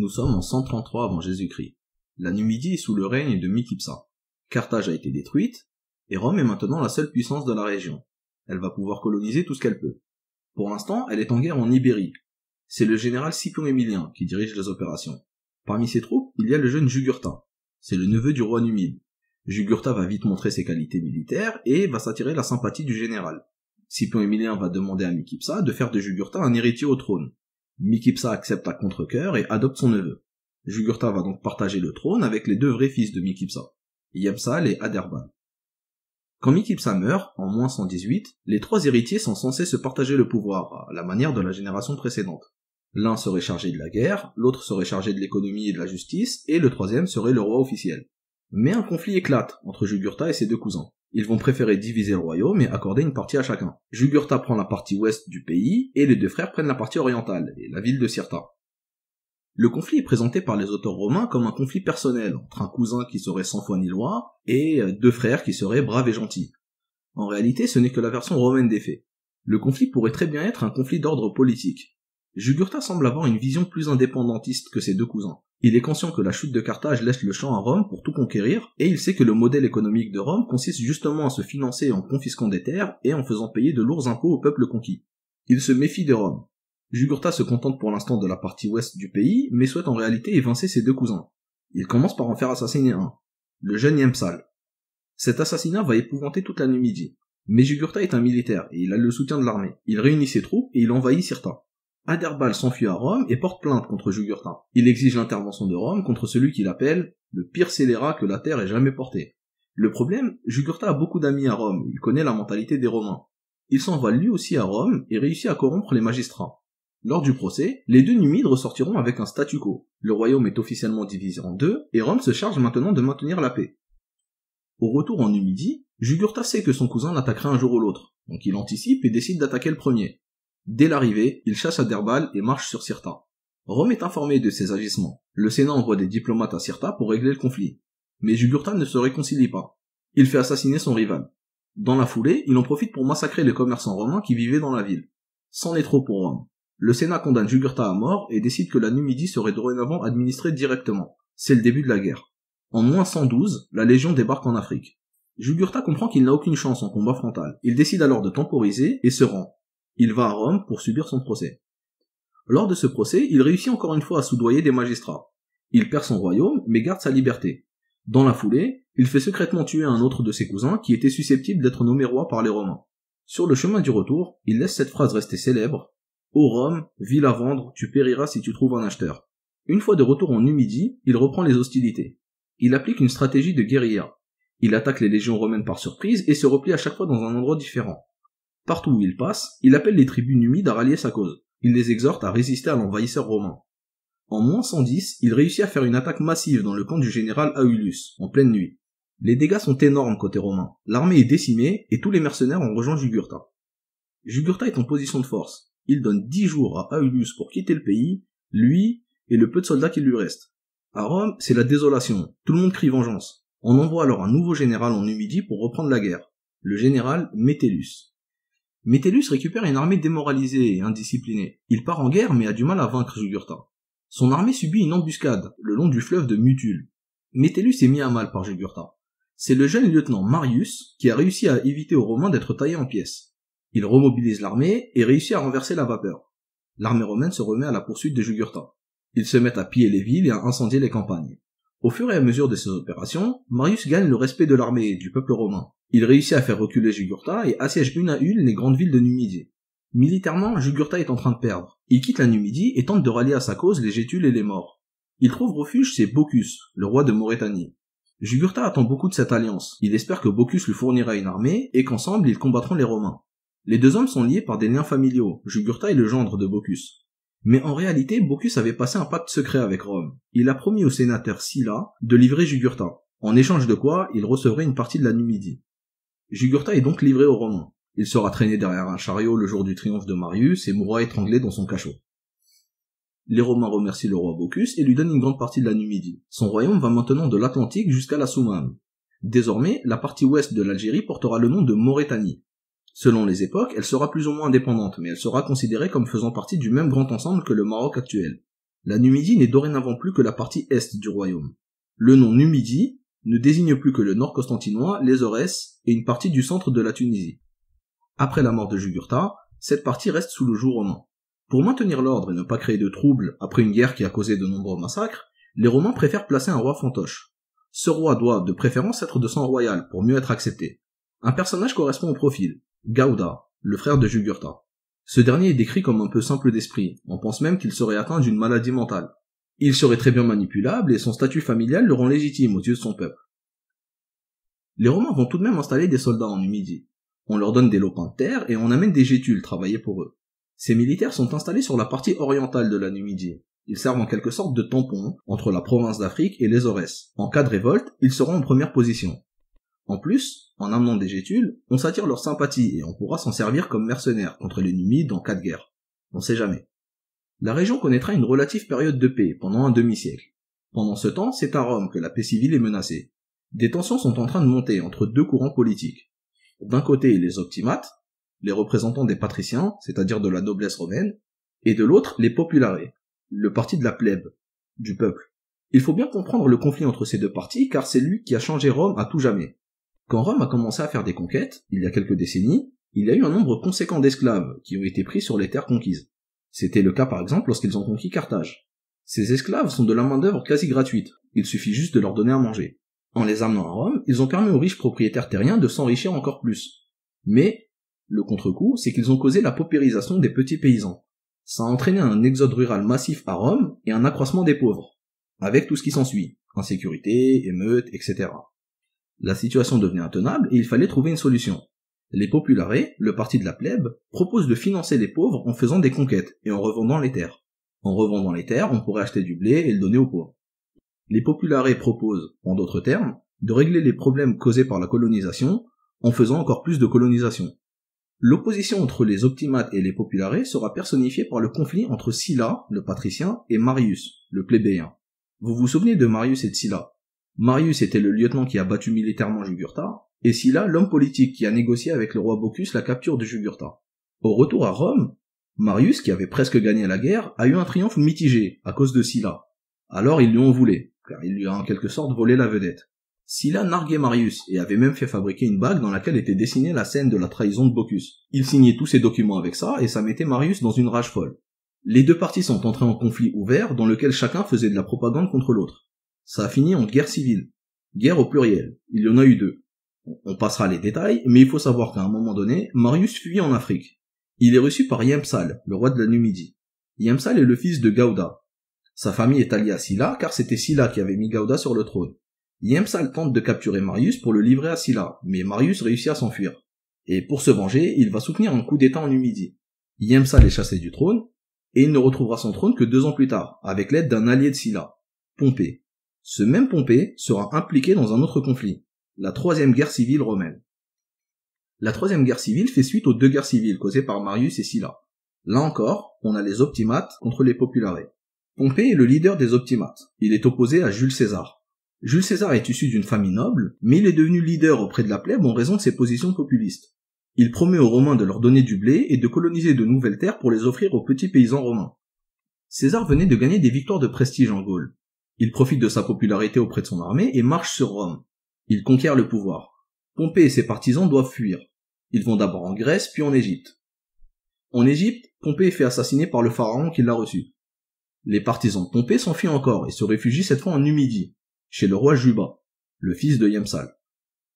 Nous sommes en 133 avant Jésus-Christ. La Numidie est sous le règne de Micipsa. Carthage a été détruite, et Rome est maintenant la seule puissance de la région. Elle va pouvoir coloniser tout ce qu'elle peut. Pour l'instant, elle est en guerre en Ibérie. C'est le général Scipion Émilien qui dirige les opérations. Parmi ses troupes, il y a le jeune Jugurtha. C'est le neveu du roi numide. Jugurtha va vite montrer ses qualités militaires et va s'attirer la sympathie du général. Scipion Émilien va demander à Micipsa de faire de Jugurtha un héritier au trône. Micipsa accepte à contre-cœur et adopte son neveu. Jugurtha va donc partager le trône avec les deux vrais fils de Micipsa, Hiempsal et Adherbal. Quand Micipsa meurt, en moins 118, les trois héritiers sont censés se partager le pouvoir, à la manière de la génération précédente. L'un serait chargé de la guerre, l'autre serait chargé de l'économie et de la justice, et le troisième serait le roi officiel. Mais un conflit éclate entre Jugurtha et ses deux cousins. Ils vont préférer diviser le royaume et accorder une partie à chacun. Jugurtha prend la partie ouest du pays, et les deux frères prennent la partie orientale, et la ville de Cirta. Le conflit est présenté par les auteurs romains comme un conflit personnel, entre un cousin qui serait sans foi ni loi, et deux frères qui seraient braves et gentils. En réalité, ce n'est que la version romaine des faits. Le conflit pourrait très bien être un conflit d'ordre politique. Jugurtha semble avoir une vision plus indépendantiste que ses deux cousins. Il est conscient que la chute de Carthage laisse le champ à Rome pour tout conquérir, et il sait que le modèle économique de Rome consiste justement à se financer en confisquant des terres et en faisant payer de lourds impôts au peuple conquis. Il se méfie de Rome. Jugurtha se contente pour l'instant de la partie ouest du pays, mais souhaite en réalité évincer ses deux cousins. Il commence par en faire assassiner un, le jeune Hiempsal. Cet assassinat va épouvanter toute la Numidie. Mais Jugurtha est un militaire, et il a le soutien de l'armée. Il réunit ses troupes, et il envahit Cirta. Adherbal s'enfuit à Rome et porte plainte contre Jugurtha. Il exige l'intervention de Rome contre celui qu'il appelle le pire scélérat que la terre ait jamais porté. Le problème, Jugurtha a beaucoup d'amis à Rome, il connaît la mentalité des Romains. Il s'envole lui aussi à Rome et réussit à corrompre les magistrats. Lors du procès, les deux Numides ressortiront avec un statu quo. Le royaume est officiellement divisé en deux, et Rome se charge maintenant de maintenir la paix. Au retour en Numidie, Jugurtha sait que son cousin l'attaquera un jour ou l'autre, donc il anticipe et décide d'attaquer le premier. Dès l'arrivée, il chasse Adherbal et marche sur Cirta. Rome est informé de ses agissements. Le Sénat envoie des diplomates à Cirta pour régler le conflit. Mais Jugurtha ne se réconcilie pas. Il fait assassiner son rival. Dans la foulée, il en profite pour massacrer les commerçants romains qui vivaient dans la ville. C'en est trop pour Rome. Le Sénat condamne Jugurtha à mort et décide que la Numidie serait dorénavant administrée directement. C'est le début de la guerre. En moins 112, la Légion débarque en Afrique. Jugurtha comprend qu'il n'a aucune chance en combat frontal. Il décide alors de temporiser et se rend. Il va à Rome pour subir son procès. Lors de ce procès, il réussit encore une fois à soudoyer des magistrats. Il perd son royaume, mais garde sa liberté. Dans la foulée, il fait secrètement tuer un autre de ses cousins qui était susceptible d'être nommé roi par les Romains. Sur le chemin du retour, il laisse cette phrase rester célèbre: « Ô Rome, ville à vendre, tu périras si tu trouves un acheteur. » Une fois de retour en Numidie, il reprend les hostilités. Il applique une stratégie de guérilla. Il attaque les légions romaines par surprise et se replie à chaque fois dans un endroit différent. Partout où il passe, il appelle les tribus numides à rallier sa cause. Il les exhorte à résister à l'envahisseur romain. En moins 110, il réussit à faire une attaque massive dans le camp du général Aulus, en pleine nuit. Les dégâts sont énormes côté romain. L'armée est décimée et tous les mercenaires ont rejoint Jugurtha. Jugurtha est en position de force. Il donne 10 jours à Aulus pour quitter le pays, lui et le peu de soldats qui lui restent. À Rome, c'est la désolation. Tout le monde crie vengeance. On envoie alors un nouveau général en Numidie pour reprendre la guerre. Le général Metellus. Metellus récupère une armée démoralisée et indisciplinée. Il part en guerre mais a du mal à vaincre Jugurtha. Son armée subit une embuscade le long du fleuve de Mutule. Metellus est mis à mal par Jugurtha. C'est le jeune lieutenant Marius qui a réussi à éviter aux Romains d'être taillés en pièces. Il remobilise l'armée et réussit à renverser la vapeur. L'armée romaine se remet à la poursuite de Jugurtha. Ils se mettent à piller les villes et à incendier les campagnes. Au fur et à mesure de ces opérations, Marius gagne le respect de l'armée et du peuple romain. Il réussit à faire reculer Jugurtha et assiège une à une les grandes villes de Numidie. Militairement, Jugurtha est en train de perdre. Il quitte la Numidie et tente de rallier à sa cause les Gétules et les Maures. Il trouve refuge chez Bocchus, le roi de Maurétanie. Jugurtha attend beaucoup de cette alliance. Il espère que Bocchus lui fournira une armée et qu'ensemble ils combattront les Romains. Les deux hommes sont liés par des liens familiaux, Jugurtha est le gendre de Bocchus. Mais en réalité, Bocchus avait passé un pacte secret avec Rome. Il a promis au sénateur Sylla de livrer Jugurtha, en échange de quoi il recevrait une partie de la Numidie. Jugurtha est donc livré aux Romains. Il sera traîné derrière un chariot le jour du triomphe de Marius et mourra étranglé dans son cachot. Les Romains remercient le roi Bocchus et lui donnent une grande partie de la Numidie. Son royaume va maintenant de l'Atlantique jusqu'à la Soumane. Désormais, la partie ouest de l'Algérie portera le nom de Maurétanie. Selon les époques, elle sera plus ou moins indépendante, mais elle sera considérée comme faisant partie du même grand ensemble que le Maroc actuel. La Numidie n'est dorénavant plus que la partie est du royaume. Le nom Numidie ne désigne plus que le nord constantinois, les Aurès et une partie du centre de la Tunisie. Après la mort de Jugurtha, cette partie reste sous le joug romain. Pour maintenir l'ordre et ne pas créer de troubles après une guerre qui a causé de nombreux massacres, les Romains préfèrent placer un roi fantoche. Ce roi doit de préférence être de sang royal pour mieux être accepté. Un personnage correspond au profil, Gauda, le frère de Jugurtha. Ce dernier est décrit comme un peu simple d'esprit, on pense même qu'il serait atteint d'une maladie mentale. Il serait très bien manipulable et son statut familial le rend légitime aux yeux de son peuple. Les Romains vont tout de même installer des soldats en Numidie. On leur donne des lopins de terre et on amène des gétules travailler pour eux. Ces militaires sont installés sur la partie orientale de la Numidie. Ils servent en quelque sorte de tampon entre la province d'Afrique et les Aurès. En cas de révolte, ils seront en première position. En plus, en amenant des gétules, on s'attire leur sympathie et on pourra s'en servir comme mercenaires contre les Numides en cas de guerre. On sait jamais. La région connaîtra une relative période de paix pendant un demi-siècle. Pendant ce temps, c'est à Rome que la paix civile est menacée. Des tensions sont en train de monter entre deux courants politiques. D'un côté, les optimates, les représentants des patriciens, c'est-à-dire de la noblesse romaine, et de l'autre, les populares, le parti de la plèbe, du peuple. Il faut bien comprendre le conflit entre ces deux partis car c'est lui qui a changé Rome à tout jamais. Quand Rome a commencé à faire des conquêtes, il y a quelques décennies, il y a eu un nombre conséquent d'esclaves qui ont été pris sur les terres conquises. C'était le cas par exemple lorsqu'ils ont conquis Carthage. Ces esclaves sont de la main-d'œuvre quasi gratuite, il suffit juste de leur donner à manger. En les amenant à Rome, ils ont permis aux riches propriétaires terriens de s'enrichir encore plus. Mais, le contre-coup, c'est qu'ils ont causé la paupérisation des petits paysans. Ça a entraîné un exode rural massif à Rome et un accroissement des pauvres, avec tout ce qui s'ensuit, insécurité, émeutes, etc. La situation devenait intenable et il fallait trouver une solution. Les populares, le parti de la plèbe, proposent de financer les pauvres en faisant des conquêtes et en revendant les terres. En revendant les terres, on pourrait acheter du blé et le donner aux pauvres. Les populares proposent, en d'autres termes, de régler les problèmes causés par la colonisation en faisant encore plus de colonisation. L'opposition entre les optimates et les populares sera personnifiée par le conflit entre Sylla, le patricien, et Marius, le plébéien. Vous vous souvenez de Marius et de Sylla? Marius était le lieutenant qui a battu militairement Jugurtha, et Sylla l'homme politique qui a négocié avec le roi Bocchus la capture de Jugurtha. Au retour à Rome, Marius, qui avait presque gagné la guerre, a eu un triomphe mitigé à cause de Sylla. Alors ils lui en voulaient, car il lui a en quelque sorte volé la vedette. Sylla narguait Marius et avait même fait fabriquer une bague dans laquelle était dessinée la scène de la trahison de Bocchus. Il signait tous ses documents avec ça et ça mettait Marius dans une rage folle. Les deux parties sont entrées en conflit ouvert dans lequel chacun faisait de la propagande contre l'autre. Ça a fini en guerre civile. Guerre au pluriel. Il y en a eu deux. On passera les détails, mais il faut savoir qu'à un moment donné, Marius fuit en Afrique. Il est reçu par Yempsal, le roi de la Numidie. Yempsal est le fils de Gauda. Sa famille est alliée à Sylla car c'était Sylla qui avait mis Gauda sur le trône. Yempsal tente de capturer Marius pour le livrer à Sylla, mais Marius réussit à s'enfuir. Et pour se venger, il va soutenir un coup d'état en Numidie. Yempsal est chassé du trône, et il ne retrouvera son trône que 2 ans plus tard, avec l'aide d'un allié de Sylla, Pompée. Ce même Pompée sera impliqué dans un autre conflit, la troisième guerre civile romaine. La troisième guerre civile fait suite aux 2 guerres civiles causées par Marius et Sylla. Là encore, on a les optimates contre les populares. Pompée est le leader des optimates. Il est opposé à Jules César. Jules César est issu d'une famille noble, mais il est devenu leader auprès de la plèbe en raison de ses positions populistes. Il promet aux Romains de leur donner du blé et de coloniser de nouvelles terres pour les offrir aux petits paysans romains. César venait de gagner des victoires de prestige en Gaule. Il profite de sa popularité auprès de son armée et marche sur Rome. Il conquiert le pouvoir. Pompée et ses partisans doivent fuir. Ils vont d'abord en Grèce puis en Égypte. En Égypte, Pompée est fait assassiner par le pharaon qui l'a reçu. Les partisans de Pompée s'enfuient encore et se réfugient cette fois en Numidie, chez le roi Juba, le fils de Yempsal.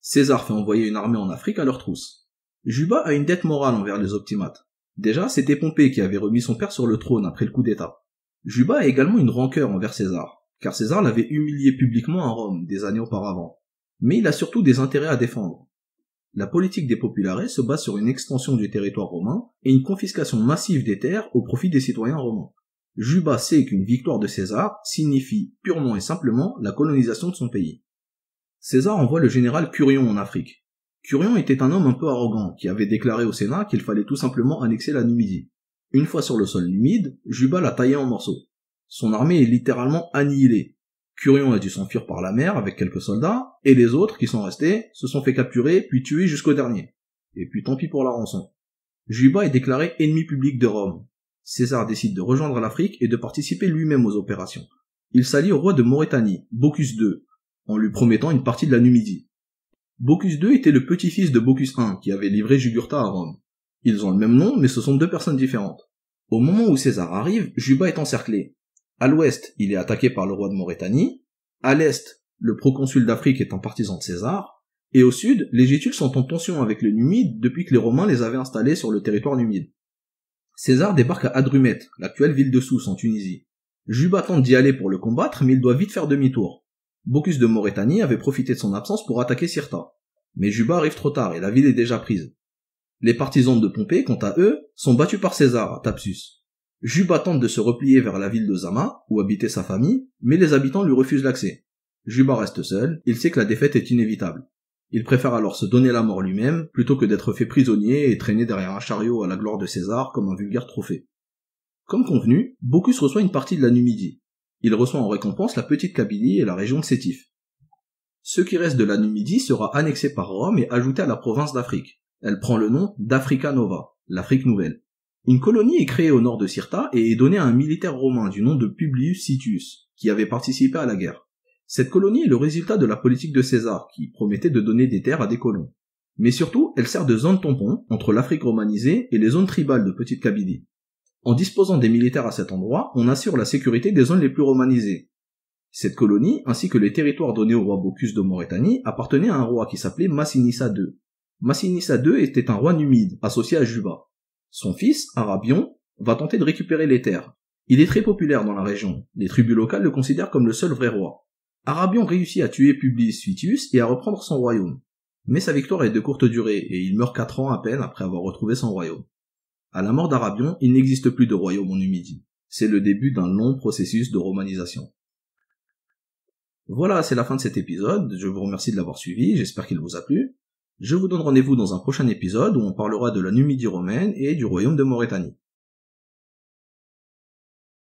César fait envoyer une armée en Afrique à leur trousse. Juba a une dette morale envers les optimates. Déjà, c'était Pompée qui avait remis son père sur le trône après le coup d'état. Juba a également une rancœur envers César, car César l'avait humilié publiquement à Rome des années auparavant. Mais il a surtout des intérêts à défendre. La politique des populares se base sur une extension du territoire romain et une confiscation massive des terres au profit des citoyens romains. Juba sait qu'une victoire de César signifie purement et simplement la colonisation de son pays. César envoie le général Curion en Afrique. Curion était un homme un peu arrogant qui avait déclaré au Sénat qu'il fallait tout simplement annexer la Numidie. Une fois sur le sol numide, Juba l'a taillé en morceaux. Son armée est littéralement annihilée. Curion a dû s'enfuir par la mer avec quelques soldats, et les autres qui sont restés se sont fait capturer puis tuer jusqu'au dernier. Et puis tant pis pour la rançon. Juba est déclaré ennemi public de Rome. César décide de rejoindre l'Afrique et de participer lui-même aux opérations. Il s'allie au roi de Maurétanie, Bocchus II, en lui promettant une partie de la Numidie. Bocchus II était le petit-fils de Bocchus I, qui avait livré Jugurtha à Rome. Ils ont le même nom, mais ce sont deux personnes différentes. Au moment où César arrive, Juba est encerclé. À l'ouest, il est attaqué par le roi de Maurétanie. À l'est, le proconsul d'Afrique est un partisan de César. Et au sud, les Gétules sont en tension avec les Numides depuis que les Romains les avaient installés sur le territoire numide. César débarque à Hadrumète, l'actuelle ville de Sousse en Tunisie. Juba tente d'y aller pour le combattre, mais il doit vite faire demi-tour. Bocchus de Maurétanie avait profité de son absence pour attaquer Cirta. Mais Juba arrive trop tard et la ville est déjà prise. Les partisans de Pompée, quant à eux, sont battus par César à Thapsus. Juba tente de se replier vers la ville de Zama, où habitait sa famille, mais les habitants lui refusent l'accès. Juba reste seul, il sait que la défaite est inévitable. Il préfère alors se donner la mort lui-même, plutôt que d'être fait prisonnier et traîné derrière un chariot à la gloire de César comme un vulgaire trophée. Comme convenu, Bocchus reçoit une partie de la Numidie. Il reçoit en récompense la petite Kabylie et la région de Sétif. Ce qui reste de la Numidie sera annexé par Rome et ajouté à la province d'Afrique. Elle prend le nom d'Africa Nova, l'Afrique nouvelle. Une colonie est créée au nord de Cirta et est donnée à un militaire romain du nom de Publius Sitius, qui avait participé à la guerre. Cette colonie est le résultat de la politique de César, qui promettait de donner des terres à des colons. Mais surtout, elle sert de zone tampon entre l'Afrique romanisée et les zones tribales de Petite Kabylie. En disposant des militaires à cet endroit, on assure la sécurité des zones les plus romanisées. Cette colonie, ainsi que les territoires donnés au roi Bocchus de Maurétanie, appartenaient à un roi qui s'appelait Massinissa II. Massinissa II était un roi numide, associé à Juba. Son fils, Arabion, va tenter de récupérer les terres. Il est très populaire dans la région, les tribus locales le considèrent comme le seul vrai roi. Arabion réussit à tuer Publius Sitius et à reprendre son royaume. Mais sa victoire est de courte durée, et il meurt 4 ans à peine après avoir retrouvé son royaume. À la mort d'Arabion, il n'existe plus de royaume en Numidie. C'est le début d'un long processus de romanisation. Voilà, c'est la fin de cet épisode, je vous remercie de l'avoir suivi, j'espère qu'il vous a plu. Je vous donne rendez-vous dans un prochain épisode où on parlera de la Numidie romaine et du royaume de Maurétanie.